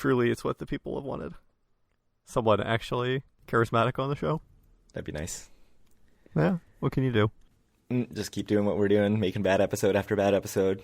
truly it's what the people have wanted. Someone actually charismatic on the show. That'd be nice. Yeah, what can you do? Just keep doing what we're doing, making bad episode after bad episode.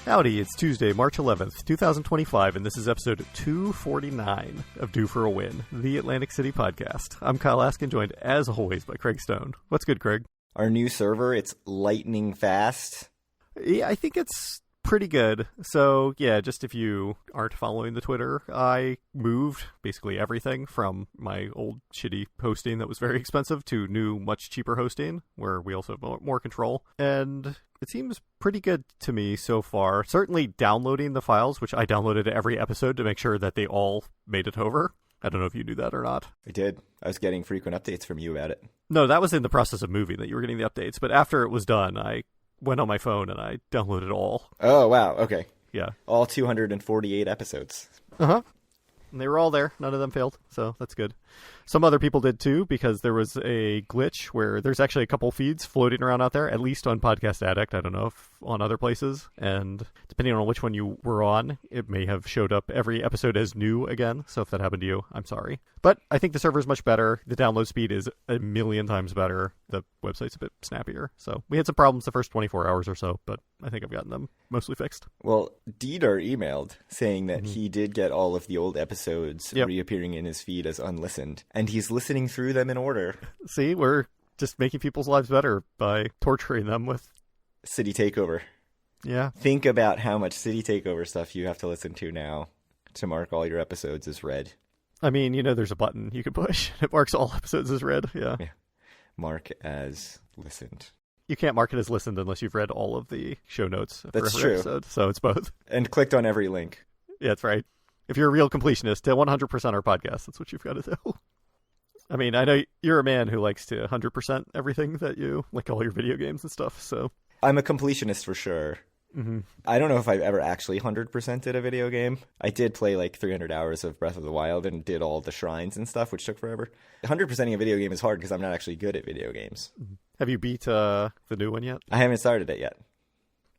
Howdy, it's Tuesday, March 11th, 2025, and this is episode 249 of Due for a Win, the Atlantic City podcast. I'm Kyle Askin, joined as always by Craig Stone. What's good, Craig? Our new server, it's lightning fast. Yeah, I think it's pretty good. So, yeah, just if you aren't following the Twitter, I moved basically everything from my old shitty hosting that was very expensive to new, much cheaper hosting, where we also have more control. And it seems pretty good to me so far. Certainly downloading the files, which I downloaded every episode to make sure that they all made it over. I don't know if you knew that or not. I did. I was getting frequent updates from you about it. No, that was in the process of moving that you were getting the updates. But after it was done, I went on my phone and I downloaded all. Oh, wow. Okay. Yeah. All 248 episodes. Uh-huh. And they were all there. None of them failed, so that's good. Some other people did too, because there was a glitch where there's actually a couple feeds floating around out there, at least on Podcast Addict. I don't know if on other places. And depending on which one you were on, it may have showed up every episode as new again. So if that happened to you, I'm sorry. But I think the server is much better. The download speed is a million times better. The website's a bit snappier. So we had some problems the first 24 hours or so, but I think I've gotten them mostly fixed. Well, Dieter emailed saying that he did get all of the old episodes reappearing in his feed as unlistened, and he's listening through them in order. See, we're just making people's lives better by torturing them with City Takeover. Yeah. Think about how much City Takeover stuff you have to listen to now to mark all your episodes as read. I mean, you know, there's a button you can push. It marks all episodes as read. Yeah. Mark as listened. You can't mark it as listened unless you've read all of the show notes for That's every true. episode. So it's both. And clicked on every link. Yeah, that's right. If you're a real completionist, to 100% our podcast, that's what you've got to do. I mean, I know you're a man who likes to 100% everything that you, like all your video games and stuff, so. I'm a completionist for sure. Mm-hmm. I don't know if I've ever actually 100%ed a video game. I did play like 300 hours of Breath of the Wild and did all the shrines and stuff, which took forever. 100%ing a video game is hard because I'm not actually good at video games. Have you beat the new one yet? I haven't started it yet.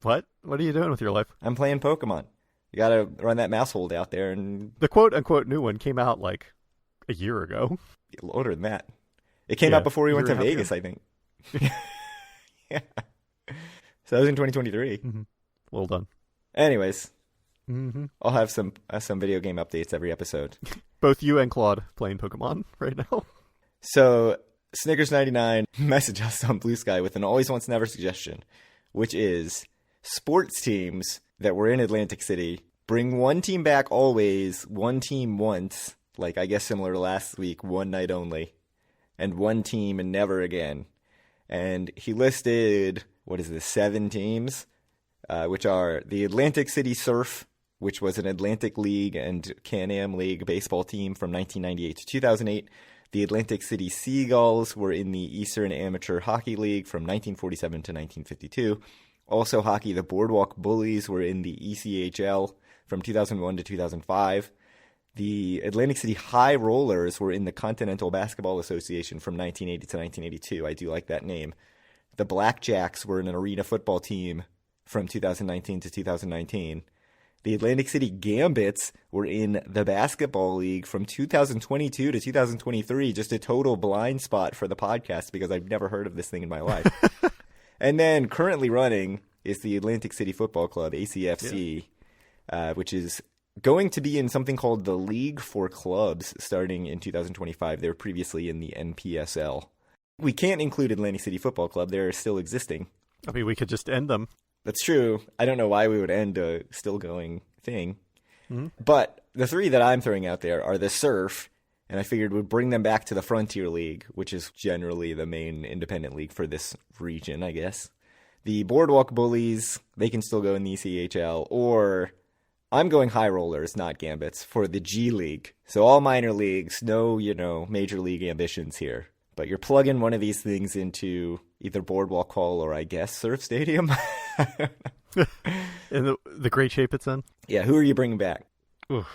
What? What are you doing with your life? I'm playing Pokemon. You gotta run that mouse hold out there and... The quote-unquote new one came out like a year ago. Older than that. It came out before we went to Vegas, I think. Yeah. So that was in 2023. Mm-hmm. Well done. Anyways, I'll have some video game updates every episode. Both you and Claude playing Pokemon right now. So Snickers99 messaged us on Blue Sky with an always once never suggestion, which is sports teams that were in Atlantic City bring one team back always, one team once, like I guess similar to last week, one night only, and one team and never again. And he listed, 7 teams, which are the Atlantic City Surf, which was an Atlantic League and Can-Am League baseball team from 1998 to 2008. The Atlantic City Seagulls were in the Eastern Amateur Hockey League from 1947 to 1952. Also hockey, the Boardwalk Bullies were in the ECHL from 2001 to 2005. The Atlantic City High Rollers were in the Continental Basketball Association from 1980 to 1982. I do like that name. The Blackjacks were an arena football team from 2019 to 2019. The Atlantic City Gambits were in the Basketball League from 2022 to 2023. Just a total blind spot for the podcast because I've never heard of this thing in my life. And then currently running is the Atlantic City Football Club, ACFC, which is going to be in something called the League for Clubs starting in 2025. They were previously in the NPSL. We can't include Atlantic City Football Club. They're still existing. I mean, we could just end them. That's true. I don't know why we would end a still going thing. Mm-hmm. But the 3 that I'm throwing out there are the Surf, and I figured we'd bring them back to the Frontier League, which is generally the main independent league for this region, I guess. The Boardwalk Bullies, they can still go in the ECHL, or I'm going High Rollers, not Gambits, for the G League. So all minor leagues, no, major league ambitions here. But you're plugging one of these things into either Boardwalk Hall or I guess Surf Stadium. In the great shape it's in. Yeah, who are you bringing back? Oof.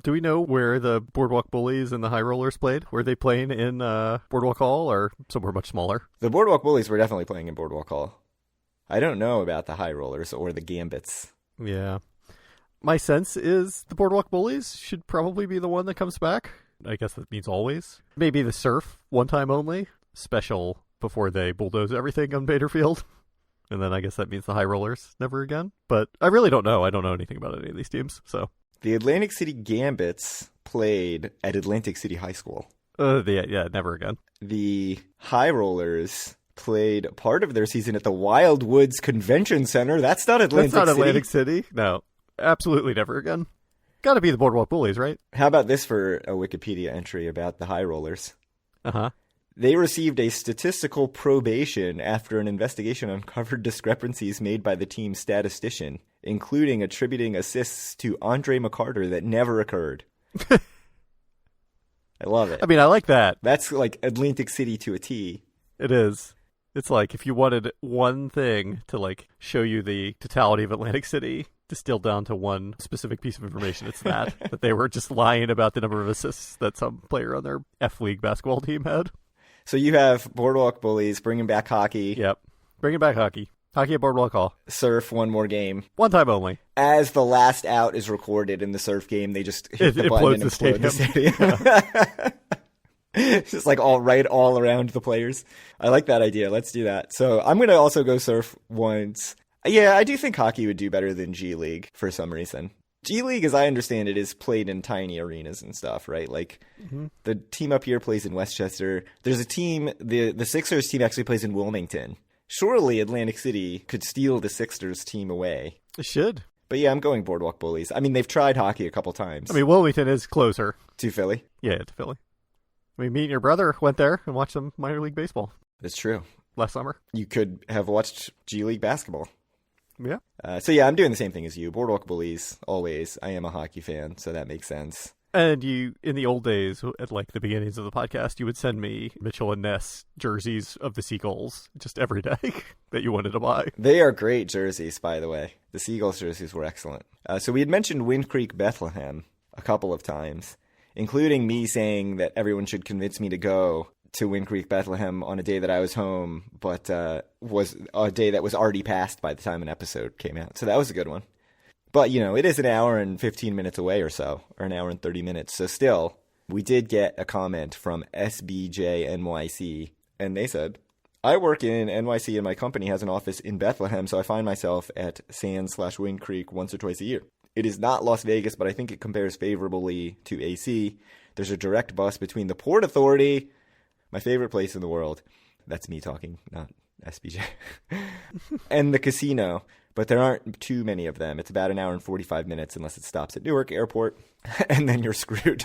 Do we know where the Boardwalk Bullies and the High Rollers played? Were they playing in Boardwalk Hall or somewhere much smaller? The Boardwalk Bullies were definitely playing in Boardwalk Hall. I don't know about the High Rollers or the Gambits. Yeah. My sense is the Boardwalk Bullies should probably be the one that comes back. I guess that means always. Maybe the Surf, one time only. Special before they bulldoze everything on Bader Field. And then I guess that means the High Rollers never again. But I really don't know. I don't know anything about any of these teams, so... The Atlantic City Gambits played at Atlantic City High School. Yeah, never again. The High Rollers played part of their season at the Wildwoods Convention Center. That's not Atlantic City. That's not Atlantic City. No, absolutely never again. Got to be the Boardwalk Bullies, right? How about this for a Wikipedia entry about the High Rollers? Uh-huh. They received a statistical probation after an investigation uncovered discrepancies made by the team's statistician, including attributing assists to Andre McCarter that never occurred. I love it. I mean, I like that. That's like Atlantic City to a T. It is. It's like if you wanted one thing to like show you the totality of Atlantic City distilled down to one specific piece of information, it's that they were just lying about the number of assists that some player on their F League basketball team had. So you have Boardwalk Bullies bringing back hockey. Yep. Bringing back hockey. Hockey at Boardwalk Hall. Surf, one more game. One time only. As the last out is recorded in the Surf game, they just hit the button and explode the stadium. Yeah. It's just like all around the players. I like that idea. Let's do that. So I'm going to also go Surf once. Yeah, I do think hockey would do better than G League for some reason. G League, as I understand it, is played in tiny arenas and stuff, right? Like, the team up here plays in Westchester. There's a team, the Sixers team actually plays in Wilmington. Surely Atlantic City could steal the Sixers team away. It should. But yeah, I'm going Boardwalk Bullies. I mean, they've tried hockey a couple times. I mean, Wilmington is closer. To Philly? Yeah, to Philly. I mean, me and your brother went there and watched some minor league baseball. That's true. Last summer. You could have watched G League basketball. Yeah. So yeah, I'm doing the same thing as you. Boardwalk Bullies, always. I am a hockey fan, so that makes sense. And you, in the old days, at like the beginnings of the podcast, you would send me Mitchell and Ness jerseys of the Seagulls just every day that you wanted to buy. They are great jerseys, by the way. The Seagulls jerseys were excellent. So we had mentioned Wind Creek, Bethlehem a couple of times, including me saying that everyone should convince me to go to Wind Creek, Bethlehem on a day that I was home, but was a day that was already passed by the time an episode came out. So that was a good one. But, you know, it is an hour and 15 minutes away or so, or an hour and 30 minutes. So still, we did get a comment from SBJNYC, and they said, I work in NYC and my company has an office in Bethlehem, so I find myself at Sands/Wind Creek once or twice a year. It is not Las Vegas, but I think it compares favorably to AC. There's a direct bus between the Port Authority, my favorite place in the world. That's me talking, not SBJ. And the casino. But there aren't too many of them. It's about an hour and 45 minutes unless it stops at Newark Airport. And then you're screwed.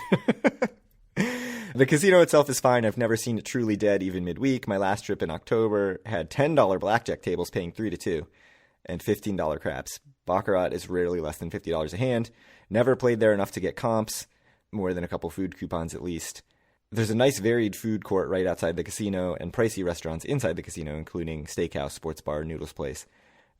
The casino itself is fine. I've never seen it truly dead even midweek. My last trip in October had $10 blackjack tables paying 3 to 2 and $15 craps. Baccarat is rarely less than $50 a hand. Never played there enough to get comps. More than a couple food coupons at least. There's a nice varied food court right outside the casino and pricey restaurants inside the casino, including steakhouse, sports bar, noodles place.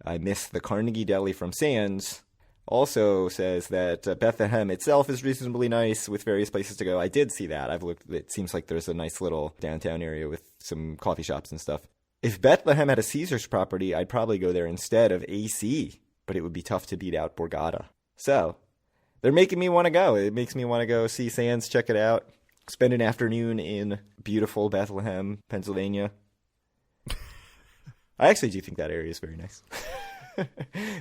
I miss the Carnegie Deli from Sands. Also says that Bethlehem itself is reasonably nice with various places to go. I did see that. I've looked. It seems like there's a nice little downtown area with some coffee shops and stuff. If Bethlehem had a Caesars property, I'd probably go there instead of AC, but it would be tough to beat out Borgata. So they're making me want to go. It makes me want to go see Sands, check it out, spend an afternoon in beautiful Bethlehem, Pennsylvania. I actually do think that area is very nice.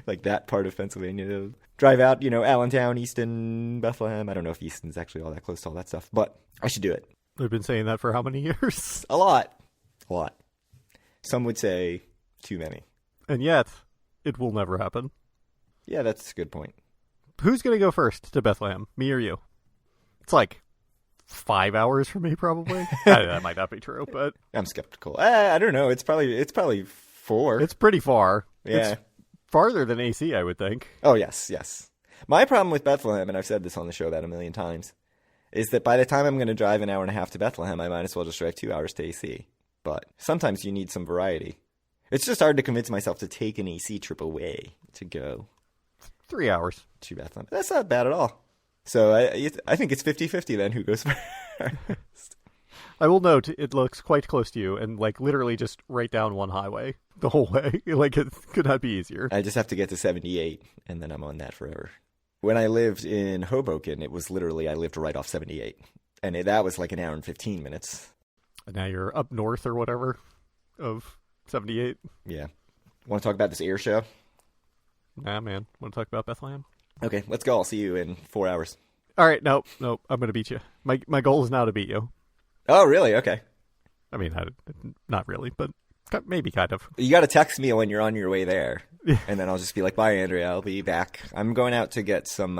Like that part of Pennsylvania. Drive out, you know, Allentown, Easton, Bethlehem. I don't know if Easton's actually all that close to all that stuff, but I should do it. We've been saying that for how many years? A lot. Some would say too many. And yet, it will never happen. Yeah, that's a good point. Who's going to go first to Bethlehem? Me or you? It's like 5 hours for me, probably. That might not be true, but I'm skeptical. I don't know. It's probably 4. It's pretty far. Yeah. It's farther than AC, I would think. Oh, yes. My problem with Bethlehem, and I've said this on the show about 1,000,000 times, is that by the time I'm going to drive an hour and a half to Bethlehem, I might as well just drive 2 hours to AC. But sometimes you need some variety. It's just hard to convince myself to take an AC trip away to go 3 hours. to Bethlehem. That's not bad at all. So I think it's 50-50 then who goes first. I will note it looks quite close to you and like literally just right down one highway the whole way. Like it could not be easier. I just have to get to 78 and then I'm on that forever. When I lived in Hoboken, it was literally, I lived right off 78. And that was like an hour and 15 minutes. And now you're up north or whatever of 78. Yeah. Want to talk about this air show? Nah, man. Want to talk about Bethlehem? Okay, let's go. I'll see you in 4 hours. All right. Nope. I'm going to beat you. My goal is now to beat you. Oh, really? Okay. I mean, not really, but maybe kind of. You got to text me when you're on your way there. And then I'll just be like, bye, Andrea. I'll be back. I'm going out to get some...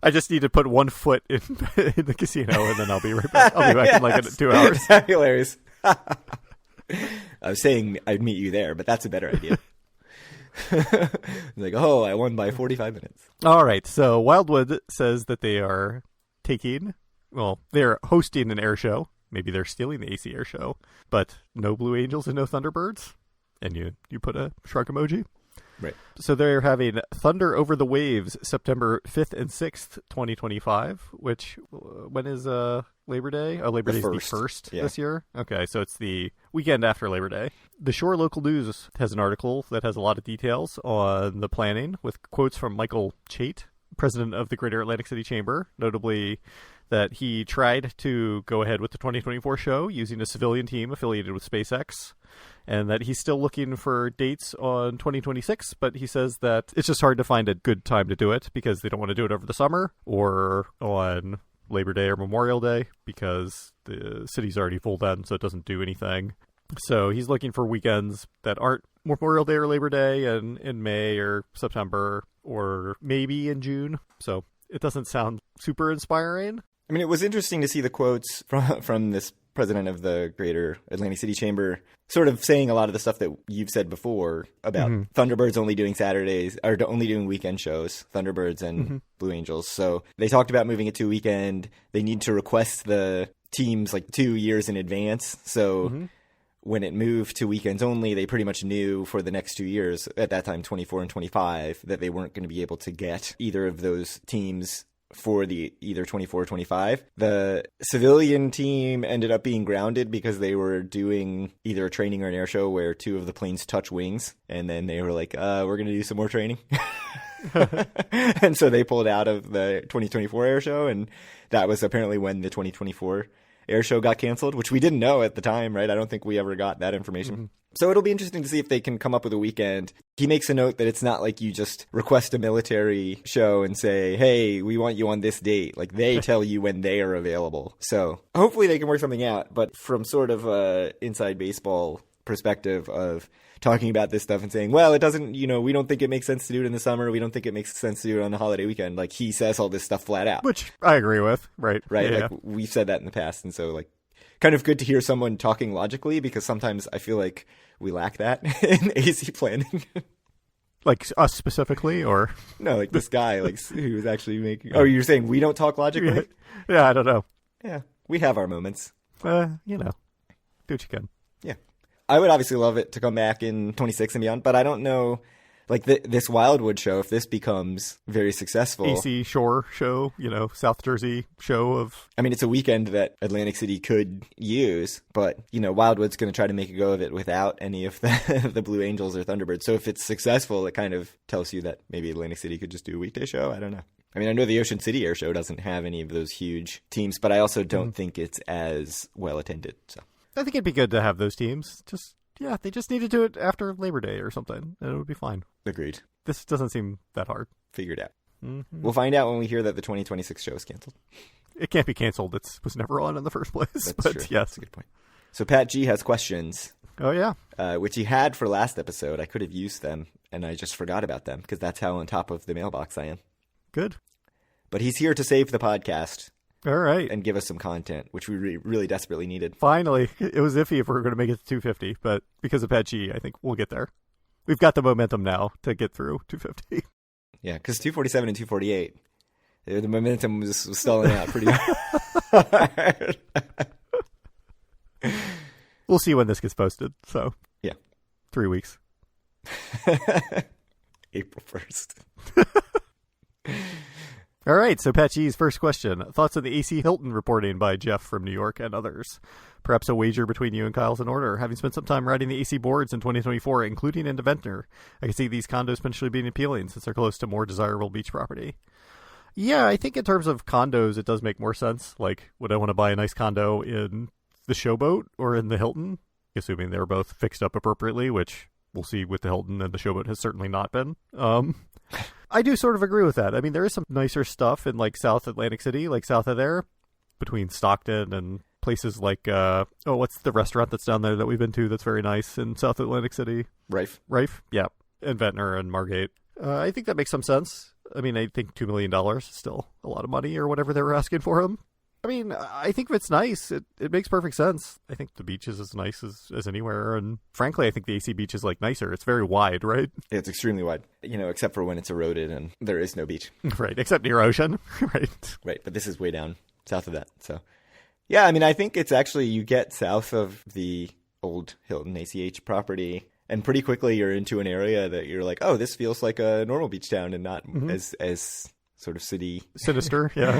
I just need to put 1 foot in the casino, and then I'll be right back. I'll be back in like 2 hours. That'd be hilarious. I was saying I'd meet you there, but that's a better idea. Like, oh, I won by 45 minutes. All right. So Wildwood says that they are they're hosting an air show. Maybe they're stealing the AC air show, but no Blue Angels and no Thunderbirds. And you put a shrug emoji. Right. So they're having Thunder Over the Waves September 5th and 6th, 2025, which, when is Labor Day? Oh, Labor Day is the 1st this year? Okay, so it's the weekend after Labor Day. The Shore Local News has an article that has a lot of details on the planning with quotes from Michael Chait, president of the Greater Atlantic City Chamber, notably that he tried to go ahead with the 2024 show using a civilian team affiliated with SpaceX, and that he's still looking for dates on 2026, but he says that it's just hard to find a good time to do it because they don't want to do it over the summer or on Labor Day or Memorial Day because the city's already full then, so it doesn't do anything. So he's looking for weekends that aren't Memorial Day or Labor Day and in May or September or maybe in June. So it doesn't sound super inspiring. I mean, it was interesting to see the quotes from this president of the Greater Atlantic City Chamber sort of saying a lot of the stuff that you've said before about Thunderbirds only doing Saturdays, or only doing weekend shows, Thunderbirds and Blue Angels. So they talked about moving it to a weekend. They need to request the teams like 2 years in advance. So when it moved to weekends only, they pretty much knew for the next 2 years, at that time 24 and 25, that they weren't going to be able to get either of those teams for the either 24 or 25. The civilian team ended up being grounded because they were doing either a training or an air show where 2 of the planes touch wings, and then they were like, we're going to do some more training. And so they pulled out of the 2024 air show, and that was apparently when the 2024 air show got canceled, which we didn't know at the time, right? I don't think we ever got that information. So it'll be interesting to see if they can come up with a weekend. He makes a note that it's not like you just request a military show and say, hey, we want you on this date. Like, they tell you when they are available. So hopefully they can work something out. But from sort of a inside baseball perspective of talking about this stuff and saying, well, it doesn't, we don't think it makes sense to do it in the summer. We don't think it makes sense to do it on the holiday weekend. Like, he says all this stuff flat out. Which I agree with. Right. Yeah. Like, we've said that in the past. And so, like, kind of good to hear someone talking logically, because sometimes I feel like we lack that in AC planning. Like us specifically, or? No, like this guy, like, who was actually making... Oh, you're saying we don't talk logically? Yeah, I don't know. Yeah, we have our moments. Do what you can. Yeah. I would obviously love it to come back in 26 and beyond, but I don't know, like, this Wildwood show, if this becomes very successful... AC Shore show, South Jersey show of... I mean, it's a weekend that Atlantic City could use, but, Wildwood's going to try to make a go of it without any of the Blue Angels or Thunderbirds. So if it's successful, it kind of tells you that maybe Atlantic City could just do a weekday show. I don't know. I mean, I know the Ocean City Air Show doesn't have any of those huge teams, but I also don't think it's as well attended, so... I think it'd be good to have those teams. They just need to do it after Labor Day or something, and it would be fine. Agreed. This doesn't seem that hard. Figured out. We'll find out when we hear that the 2026 show is canceled. It can't be canceled. It was never on in the first place. That's but true. Yes. That's a good point. So Pat G has questions. Oh, yeah. Which he had for last episode. I could have used them, and I just forgot about them, because that's how on top of the mailbox I am. Good. But he's here to save the podcast. All right. And give us some content, which we really desperately needed. Finally. It was iffy if we were going to make it to 250, but because of Pat G, I think we'll get there. We've got the momentum now to get through 250. Yeah, because 247 and 248, the momentum was stalling out pretty hard. We'll see when this gets posted, so. Yeah. 3 weeks. April 1st. All right, so Pat G's first question. Thoughts on the AC Hilton reporting by Jeff from New York and others? Perhaps a wager between you and Kyle's in order. Having spent some time riding the AC boards in 2024, including into Ventnor, I can see these condos potentially being appealing since they're close to more desirable beach property. Yeah, I think in terms of condos, it does make more sense. Like, would I want to buy a nice condo in the Showboat or in the Hilton? Assuming they're both fixed up appropriately, which we'll see with the Hilton and the Showboat has certainly not been. I do sort of agree with that. I mean, there is some nicer stuff in like South Atlantic City, like south of there, between Stockton and places like, what's the restaurant that's down there that we've been to that's very nice in South Atlantic City? Rife, yeah. And Ventnor and Margate. I think that makes some sense. I mean, I think $2 million is still a lot of money or whatever they were asking for them. I mean, I think if it's nice, it makes perfect sense. I think the beach is as nice as anywhere. And frankly, I think the AC beach is like nicer. It's very wide, right? Yeah, it's extremely wide, except for when it's eroded and there is no beach. Right, except near ocean. Right. Right, but this is way down south of that. So, yeah, I mean, I think it's actually you get south of the old Hilton ACH property and pretty quickly you're into an area that you're like, oh, this feels like a normal beach town and not as sort of city sinister, yeah,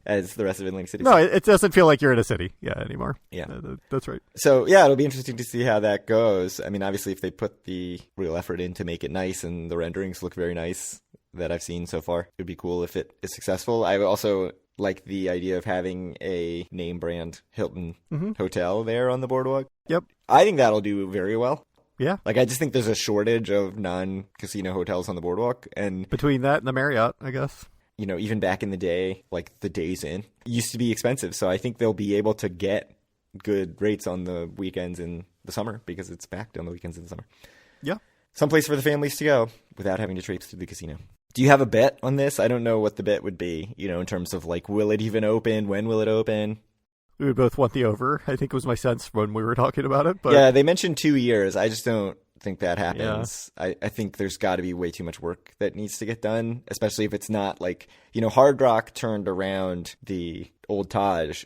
as the rest of Atlantic City. No, it doesn't feel like you're in a city, anymore. Yeah, that's right. So yeah, it'll be interesting to see how that goes. I mean, obviously, if they put the real effort in to make it nice and the renderings look very nice that I've seen so far, it'd be cool if it is successful. I also like the idea of having a name brand Hilton hotel there on the boardwalk. Yep, I think that'll do very well. Yeah. Like, I just think there's a shortage of non-casino hotels on the boardwalk. And between that and the Marriott, I guess. Even back in the day, like the Days Inn used to be expensive. So I think they'll be able to get good rates on the weekends in the summer because it's packed on the weekends in the summer. Yeah. Someplace for the families to go without having to traipse through the casino. Do you have a bet on this? I don't know what the bet would be, in terms of like, will it even open? When will it open? We would both want the over. I think it was my sense when we were talking about it. But yeah, they mentioned 2 years. I just don't think that happens. Yeah. I think there's got to be way too much work that needs to get done, especially if it's not like, Hard Rock turned around the old Taj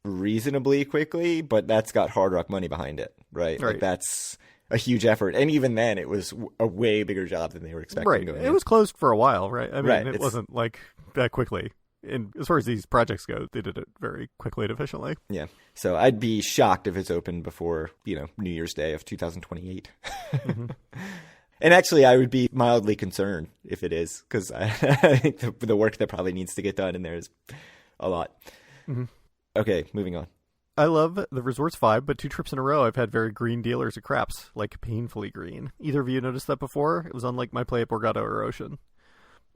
reasonably quickly, but that's got Hard Rock money behind it, right? Like that's a huge effort. And even then, it was a way bigger job than they were expecting. Right. It was closed for a while, right? I mean, it wasn't like that quickly. And as far as these projects go, they did it very quickly and efficiently. Yeah. So I'd be shocked if it's open before, New Year's Day of 2028. And actually, I would be mildly concerned if it is, because I think the work that probably needs to get done in there is a lot. Okay, moving on. I love the resort's vibe, but 2 trips in a row, I've had very green dealers at craps, like painfully green. Either of you noticed that before? It was unlike my play at Borgata or Ocean.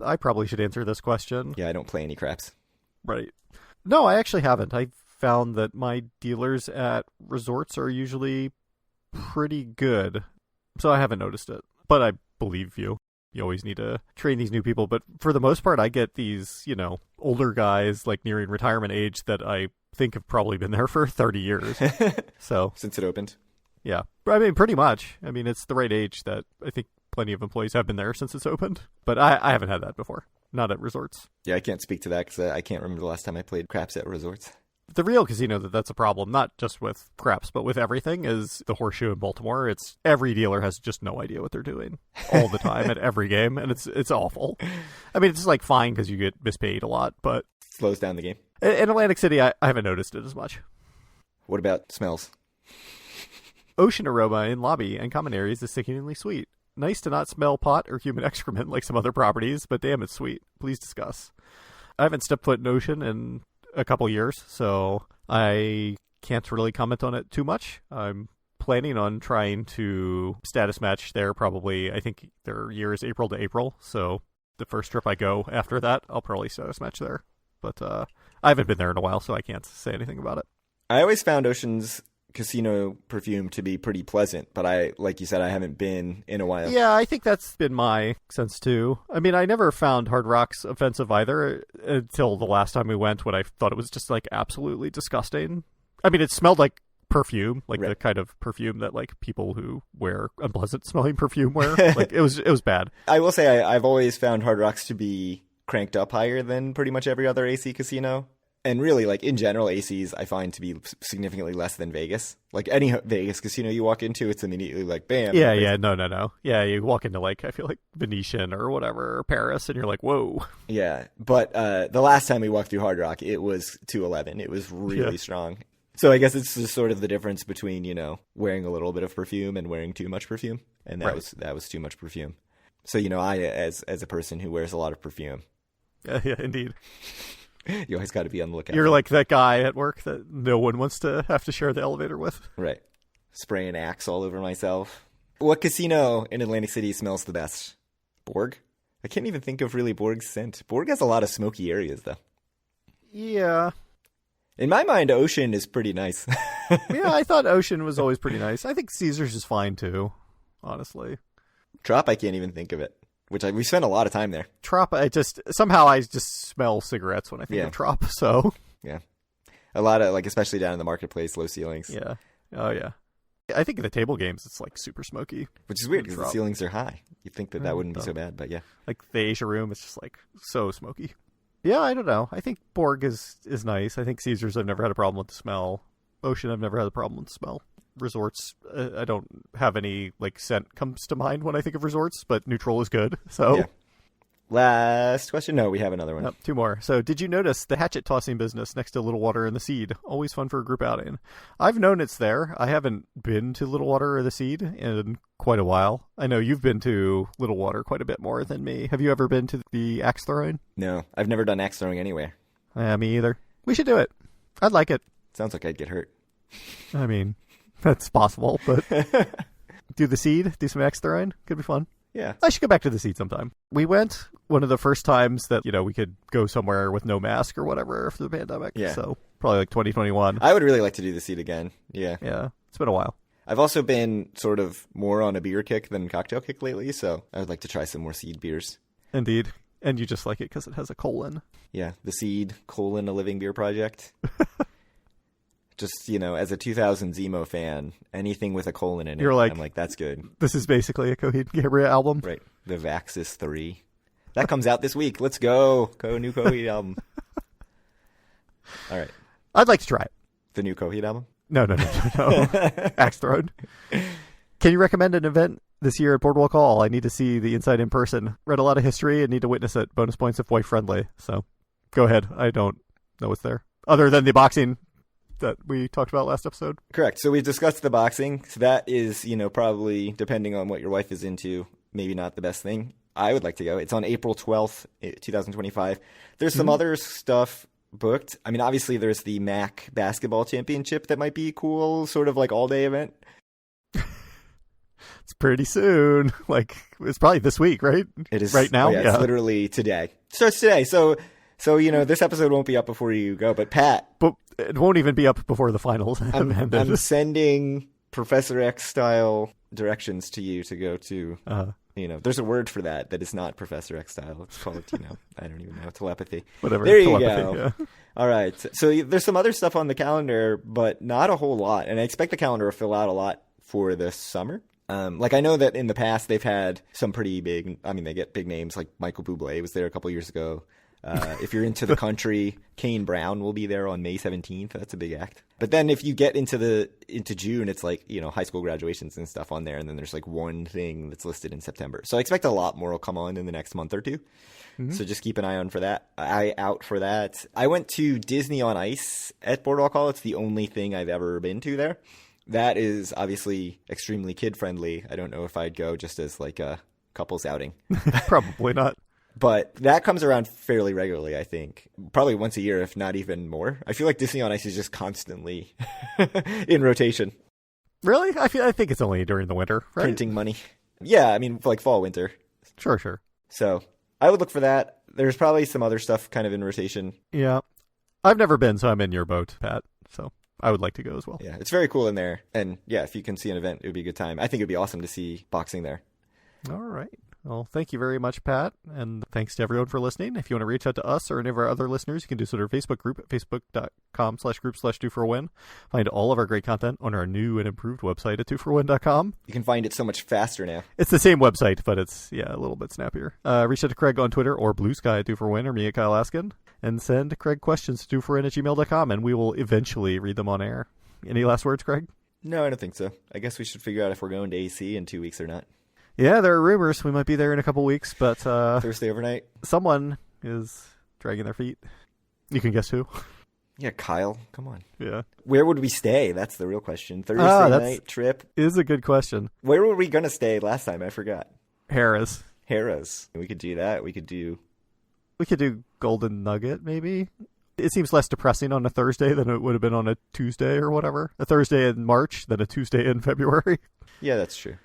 I probably should answer this question. Yeah, I don't play any craps. Right. No, I actually haven't. I found that my dealers at resorts are usually pretty good, so I haven't noticed it. But I believe you. You always need to train these new people. But for the most part, I get these, older guys like nearing retirement age that I think have probably been there for 30 years. So since it opened? Yeah. I mean, pretty much. I mean, it's the right age that I think plenty of employees have been there since it's opened. But I haven't had that before. Not at resorts. Yeah, I can't speak to that because I can't remember the last time I played craps at resorts. The real casino that's a problem, not just with craps, but with everything, is the Horseshoe in Baltimore. It's every dealer has just no idea what they're doing all the time at every game, and it's awful. I mean, it's like fine because you get mispaid a lot, but slows down the game. In Atlantic City, I haven't noticed it as much. What about smells? Ocean aroma in lobby and common areas is sickeningly sweet. Nice to not smell pot or human excrement like some other properties, but damn, it's sweet. Please discuss. I haven't stepped foot in Ocean in a couple years, so I can't really comment on it too much. I'm planning on trying to status match there probably. I think their year is April to April, so the first trip I go after that, I'll probably status match there. But I haven't been there in a while, so I can't say anything about it. I always found Ocean's casino perfume to be pretty pleasant, but like you said, I haven't been in a while. Yeah, I think that's been my sense too. I mean, I never found Hard Rock's offensive either until the last time we went, when I thought it was just like absolutely disgusting. I mean, it smelled like perfume, like the kind of perfume that like people who wear unpleasant smelling perfume wear. Like it was bad. I will say I've always found Hard Rock's to be cranked up higher than pretty much every other AC casino. And really, like, in general, ACs I find to be significantly less than Vegas. Like, any Vegas casino you walk into, it's immediately like, bam. Yeah, no. Yeah, you walk into, like, I feel like Venetian or whatever, or Paris, and you're like, whoa. Yeah, but the last time we walked through Hard Rock, it was 211. It was really strong. So I guess it's just sort of the difference between, you know, wearing a little bit of perfume and wearing too much perfume. And that was too much perfume. So, you know, I, as a person who wears a lot of perfume. Yeah, indeed. You always got to be on the lookout. You're like that guy at work that no one wants to have to share the elevator with. Right. Spraying Axe all over myself. What casino in Atlantic City smells the best? Borg? I can't even think of really Borg's scent. Borg has a lot of smoky areas, though. Yeah. In my mind, Ocean is pretty nice. Yeah, I thought Ocean was always pretty nice. I think Caesars is fine, too, honestly. Trop, I can't even think of it. We spent a lot of time there. Trop, I just smell cigarettes when I think of Trop, so. Yeah. A lot of, like, especially down in the marketplace, low ceilings. Yeah. Oh, yeah. I think in the table games, it's, like, super smoky. Which is weird, because the ceilings are high. You'd think that wouldn't be so bad, but yeah. Like, the Asia room, it's just, like, so smoky. Yeah, I don't know. I think Borg is nice. I think Caesars, I've never had a problem with the smell. Ocean, I've never had a problem with the smell. Resorts, I don't have any, like, scent comes to mind when I think of resorts, but neutral is good, so. Yeah. Last question? No, we have another one. Nope, two more. So, did you notice the hatchet tossing business next to Little Water and the Seed? Always fun for a group outing. I've known it's there. I haven't been to Little Water or the Seed in quite a while. I know you've been to Little Water quite a bit more than me. Have you ever been to the axe throwing? No, I've never done axe throwing anywhere. Me either. We should do it. I'd like it. Sounds like I'd get hurt. I mean, that's possible, but do the Seed, do some axe throwing. Could be fun. Yeah. I should go back to the Seed sometime. We went one of the first times that, you know, we could go somewhere with no mask or whatever after the pandemic. Yeah. So probably like 2021. I would really like to do the Seed again. Yeah. Yeah. It's been a while. I've also been sort of more on a beer kick than cocktail kick lately, so I would like to try some more Seed beers. Indeed. And you just like it because it has a colon. Yeah. The Seed, a living beer project. Just, you know, as a 2000s emo fan, anything with a colon in it, You're like, I'm like, that's good. This is basically a Coheed and Cambria album. Right. The Vaxis 3. That comes out this week. Let's go. New Coheed album. All right. I'd like to try it. The new Coheed album? No. Axe Throne. Can you recommend an event this year at Boardwalk Hall? I need to see the inside in person. Read a lot of history and need to witness it. Bonus points if wife friendly. So go ahead. I don't know what's there. Other than the boxing that we talked about last episode. Correct. So we've discussed the boxing. So that is, you know, probably, depending on what your wife is into, maybe not the best thing. I would like to go. It's on April 12th, 2025. There's some other stuff booked. I mean, obviously there's the MAC basketball championship that might be cool, sort of like all-day event. It's pretty soon. Like, it's probably this week, right? It is. Right now? Oh, yeah, it's literally today. Starts today. So, you know, this episode won't be up before you go. But Pat. But it won't even be up before the finals have ended. I'm sending Professor X-style directions to you to go to, you know, there's a word for that is not Professor X-style. It's called, you know, I don't even know, telepathy. Whatever. There you telepathy, go. Yeah. All right. So there's some other stuff on the calendar, but not a whole lot. And I expect the calendar to fill out a lot for this summer. Like, I know that in the past they've had some pretty big, I mean, they get big names like Michael Bublé was there a couple years ago. If you're into the country, Kane Brown will be there on May 17th. That's a big act. But then if you get into June, it's like, you know, high school graduations and stuff on there. And then there's like one thing that's listed in September. So I expect a lot more will come on in the next month or two. Mm-hmm. So just keep an eye out for that. I went to Disney on Ice at Boardwalk Hall. It's the only thing I've ever been to there. That is obviously extremely kid friendly. I don't know if I'd go just as like a couples outing. Probably not. But that comes around fairly regularly, I think. Probably once a year, if not even more. I feel like Disney on Ice is just constantly in rotation. Really? I think it's only during the winter, right? Printing money. Yeah, I mean, like fall, winter. Sure. So I would look for that. There's probably some other stuff kind of in rotation. Yeah. I've never been, so I'm in your boat, Pat. So I would like to go as well. Yeah, it's very cool in there. And yeah, if you can see an event, it would be a good time. I think it would be awesome to see boxing there. All right. Well, thank you very much, Pat, and thanks to everyone for listening. If you want to reach out to us or any of our other listeners, you can do so at our Facebook group at facebook.com/group/2for1. Find all of our great content on our new and improved website at 2for1.com. You can find it so much faster now. It's the same website, but it's, a little bit snappier. Reach out to Craig on Twitter or Blue Sky at 2for1 or me at Kyle Askin. and send Craig questions to twoforin@gmail.com, and we will eventually read them on air. Any last words, Craig? No, I don't think so. I guess we should figure out if we're going to AC in 2 weeks or not. Yeah, there are rumors we might be there in a couple weeks, but Thursday overnight? someone is dragging their feet. You can guess who. Yeah, Kyle. Come on. Yeah. Where would we stay? That's the real question. Thursday night trip. Is a good question. Where were we going to stay last time? I forgot. Harrah's. We could do that. We could do Golden Nugget, maybe. It seems less depressing on a Thursday than it would have been on a Tuesday or whatever. A Thursday in March than a Tuesday in February. Yeah, that's true.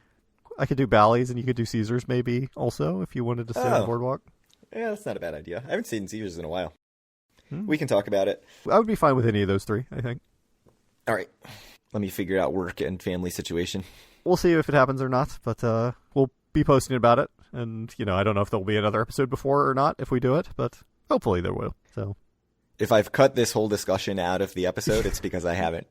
I could do Bally's, and you could do Caesars maybe also if you wanted to stay on the boardwalk. Yeah, that's not a bad idea. I haven't seen Caesars in a while. We can talk about it. I would be fine with any of those three, I think. All right. Let me figure out work and family situation. We'll see if it happens or not, but we'll be posting about it. And, I don't know if there'll be another episode before or not if we do it, but hopefully there will. So, if I've cut this whole discussion out of the episode, it's because I haven't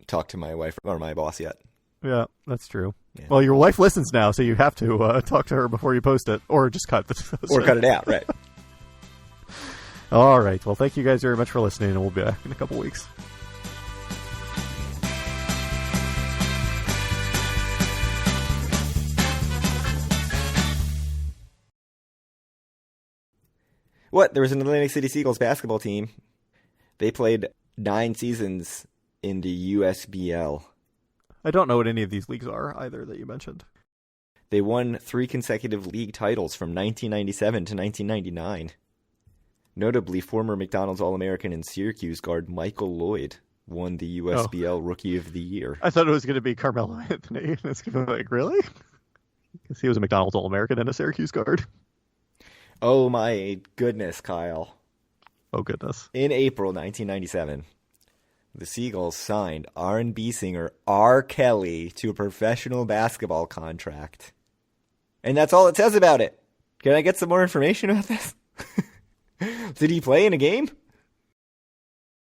talked to my wife or my boss yet. Yeah, that's true. Yeah. Well, your wife listens now, so you have to talk to her before you post it, or just cut the or cut it out, right? All right. Well, thank you guys very much for listening, and we'll be back in a couple weeks. What? There was an Atlantic City Seagulls basketball team. They played 9 seasons in the USBL. I don't know what any of these leagues are either that you mentioned. They won 3 consecutive league titles from 1997 to 1999. Notably, former McDonald's All-American and Syracuse guard Michael Lloyd won the USBL Rookie of the Year. I thought it was going to be Carmelo Anthony. It's going to be like, really? Because he was a McDonald's All-American and a Syracuse guard. Oh my goodness, Kyle. Oh goodness. In April 1997, the Seagulls signed R&B singer R. Kelly to a professional basketball contract. And that's all it says about it. Can I get some more information about this? Did he play in a game?